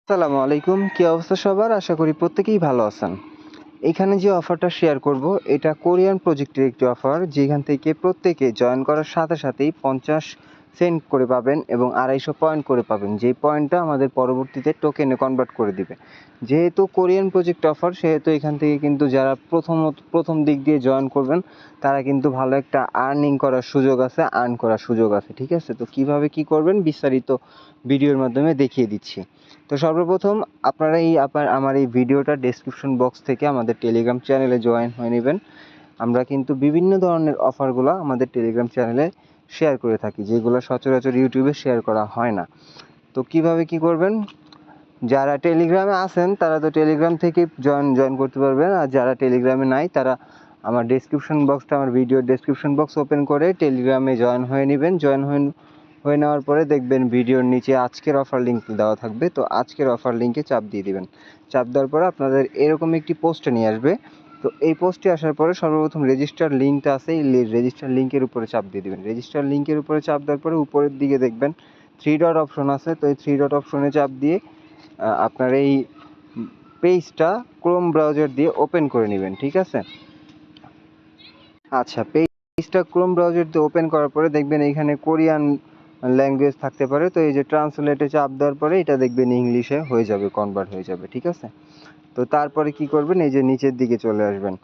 আসসালামু আলাইকুম, কি অবস্থা সবার? আশা করি প্রত্যেকেই ভালো আছেন। এখানে যে অফারটা শেয়ার করব এটা কোরিয়ান প্রজেক্টের একটি অফার, যেখান থেকে প্রত্যেকে জয়েন করার সাথে সাথেই 50 সেন্ট করে পাবেন এবং 250 পয়েন্ট করে পাবেন, যেই পয়েন্টটা আমাদের পরবর্তীতে টোকেনে কনভার্ট করে দিবে। যেহেতু কোরিয়ান প্রজেক্ট অফার, সেহেতু এখান থেকে কিন্তু যারা প্রথম দিক দিয়ে জয়েন করবেন তারা কিন্তু ভালো একটা আর্ন করার সুযোগ আছে। ঠিক আছে, তো কিভাবে কি করবেন বিস্তারিত ভিডিওর মাধ্যমে দেখিয়ে দিচ্ছি। তো সর্বপ্রথম আপনারা আমার এই ভিডিওটা ডেসক্রিপশন বক্স থেকে আমাদের টেলিগ্রাম চ্যানেলে জয়েন হয়ে নেবেন। আমরা কিন্তু বিভিন্ন ধরনের অফারগুলো আমাদের টেলিগ্রাম চ্যানেলে শেয়ার করে থাকি, যেগুলো সচরাচর ইউটিউবে শেয়ার করা হয় না। তো কিভাবে কি করবেন, যারা টেলিগ্রামে আছেন তারা তো টেলিগ্রাম থেকে জয়েন করতে পারবেন, আর যারা টেলিগ্রামে নাই তারা আমার ভিডিওর ডেসক্রিপশন বক্স ওপেন করে টেলিগ্রামে জয়েন হয়ে নেবেন। হয়ে নেওয়ার পরে দেখবেন ভিডিওর নিচে আজকের অফার লিঙ্ক দেওয়া থাকবে, তো আজকের অফার লিঙ্কে চাপ দিয়ে দিবেন। চাপ দেওয়ার পরে আপনাদের এরকম একটি পোস্টে নিয়ে আসবে। তো এই পোস্টে আসার পরে সর্বপ্রথম রেজিস্টার লিঙ্কটা আছে, এই রেজিস্টার লিঙ্কের উপরে চাপ দিয়ে দিবেন। রেজিস্টার লিঙ্কের উপরে চাপ দেওয়ার পরে উপরের দিকে দেখবেন 3 ডট অপশন আছে, তো এই 3 ডট অপশনে চাপ দিয়ে আপনার এই পেজটা ক্রোম ব্রাউজার দিয়ে ওপেন করে নেবেন। ঠিক আছে, আচ্ছা, পেজটা ক্রোম ব্রাউজার দিয়ে ওপেন করার পরে দেখবেন এইখানে কোরিয়ান ল্যাঙ্গুয়েজ থাকতে পারে, তো এই যে ট্রান্সলেটে চাপ দেওয়ার পরে এটা দেখবেন ইংলিশে হয়ে যাবে, কনভার্ট হয়ে যাবে। ঠিক আছে, তো তারপরে কি করবেন, এই যে নিচের দিকে চলে আসবেন।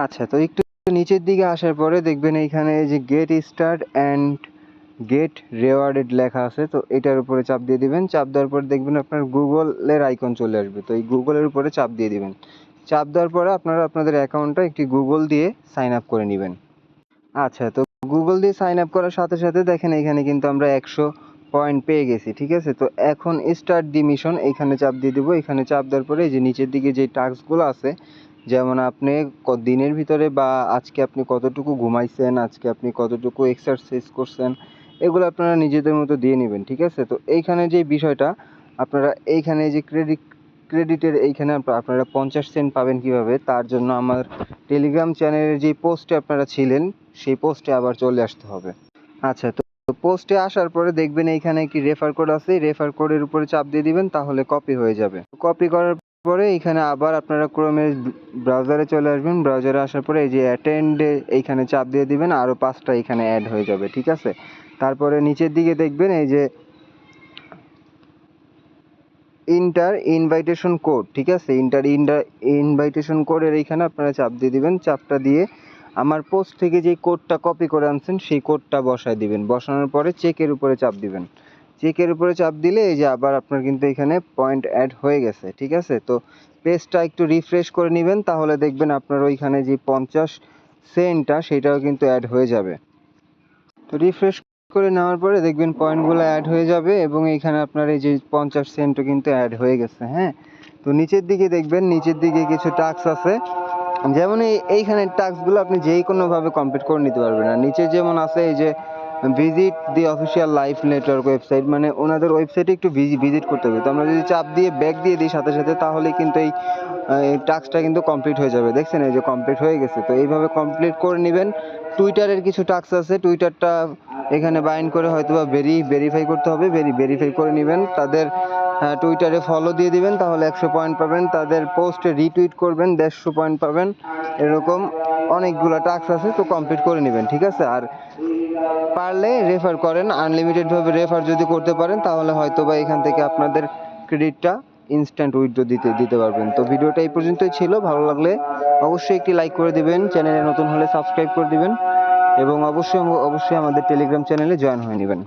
আচ্ছা, তো একটু নিচের দিকে আসার পরে দেখবেন এইখানে এই যে গেট স্টার্ট অ্যান্ড গেট রেওয়ার্ডেড লেখা আছে, তো এটার উপরে চাপ দিয়ে দিবেন। চাপ দেওয়ার পরে দেখবেন আপনার গুগলের আইকন চলে আসবে, তো এই গুগলের উপরে চাপ দিয়ে দিবেন। চাপ দেওয়ার পরে আপনারা আপনাদের অ্যাকাউন্টটা একটি গুগল দিয়ে সাইন আপ করে নেবেন। আচ্ছা, তো গুগল দিয়ে সাইন আপ করার সাথে সাথে দেখেন এখানে কিন্তু আমরা 100 পয়েন্ট পেয়ে গেছি। ঠিক আছে, তো এখন স্টার্ট দি মিশন এইখানে চাপ দিয়ে দেবো। এখানে চাপ দেওয়ার পরে এই যে নিচের দিকে যে টাস্কগুলো আছে, যেমন আপনি দিনের ভিতরে বা আজকে আপনি কতটুকু ঘুমাইছেন, আজকে আপনি কতটুকু এক্সারসাইজ করছেন, এগুলো আপনারা নিজেদের মতো দিয়ে নেবেন। ঠিক আছে, তো এইখানে যে বিষয়টা আপনারা এইখানে যে ক্রেডিটের এইখানে আপনারা 50 সেন্ট পাবেন কিভাবে, তার জন্য আমার টেলিগ্রাম চ্যানেলের যে পোস্টে আপনারা ছিলেন সেই পোস্টে আবার চলে আসতে হবে। আচ্ছা, তো পোস্টে আসার পরে দেখবেন এইখানে একটি রেফার কোড আছে, রেফার কোডের উপরে চাপ দিয়ে দিবেন, তাহলে কপি হয়ে যাবে। কপি করার পরে এইখানে আবার আপনারা ক্রোমের ব্রাউজারে চলে আসবেন। ব্রাউজারে আসার পরে এই যে অ্যাটেন্ডে এইখানে চাপ দিয়ে দিবেন, আরও 5টা এখানে অ্যাড হয়ে যাবে। ঠিক আছে, তারপরে নিচের দিকে দেখবেন এই যে ইন্টার ইনভাইটেশন কোড। ঠিক আছে, ইনভাইটেশন কোডের এইখানে আপনারা চাপ দিয়ে দিবেন। চাপটা দিয়ে আমার পোস্ট থেকে যে কোডটা কপি করে আনছেন সেই কোডটা বসায় দিবেন। বসানোর পরে চেকের উপরে চাপ দিবেন। চেকের উপরে চাপ দিলে এই যে আবার আপনার কিন্তু এখানে পয়েন্ট অ্যাড হয়ে গেছে। ঠিক আছে, তো পেজটা একটু রিফ্রেশ করে নেবেন, তাহলে দেখবেন আপনার ওইখানে যে 50 সেন্টটা সেটাও কিন্তু অ্যাড হয়ে যাবে। তো রিফ্রেশ করে নেওয়ার পরে দেখবেন পয়েন্টগুলো অ্যাড হয়ে যাবে এবং এইখানে আপনার এই যে 50 সেন্টও কিন্তু অ্যাড হয়ে গেছে। হ্যাঁ, তো নিচের দিকে দেখবেন, নিচের দিকে কিছু টাস্ক আছে, যেমন এইখানে টাস্কগুলো আপনি যেই কোনোভাবে কমপ্লিট করে নিতে পারবেন। আর নিচে যেমন আছে এই যে visit the official life network website, মানে ওনাদের ওয়েবসাইটে একটু ভিজিট করতে হবে। তো আমরা যদি চাপ দিয়ে ব্যাক দিয়ে দিই সাথে সাথে, তাহলে কিন্তু এই টাস্কটা কিন্তু কমপ্লিট হয়ে যাবে। দেখছেন এই যে কমপ্লিট হয়ে গেছে। তো এইভাবে কমপ্লিট করে নেবেন। টুইটারের কিছু টাস্ক আছে, টুইটারটা এখানে বাইন্ড করে হয়তো বা ভেরিফাই করতে হবে, ভেরিফাই করে নেবেন। তাদের টুইটারে ফলো দিয়ে দিবেন, তাহলে 100 পয়েন্ট পাবেন। তাদের পোস্টে রিটুইট করবেন, 150 পয়েন্ট পাবেন। এরকম অনেকগুলো টাস্ক আছে, তো কমপ্লিট করে নেবেন। ঠিক আছে, আর পারলে রেফার করেন, আনলিমিটেডভাবে রেফার যদি করতে পারেন তাহলে হয়তো বা এখান থেকে আপনাদের ক্রেডিটটা ইনস্ট্যান্ট উইথড্র দিতে পারবেন। তো ভিডিওটা এই পর্যন্তই ছিল। ভালো লাগলে অবশ্যই একটি লাইক করে দিবেন, চ্যানেলে নতুন হলে সাবস্ক্রাইব করে দিবেন এবং অবশ্যই আমাদের টেলিগ্রাম চ্যানেলে জয়েন হয়ে নেবেন।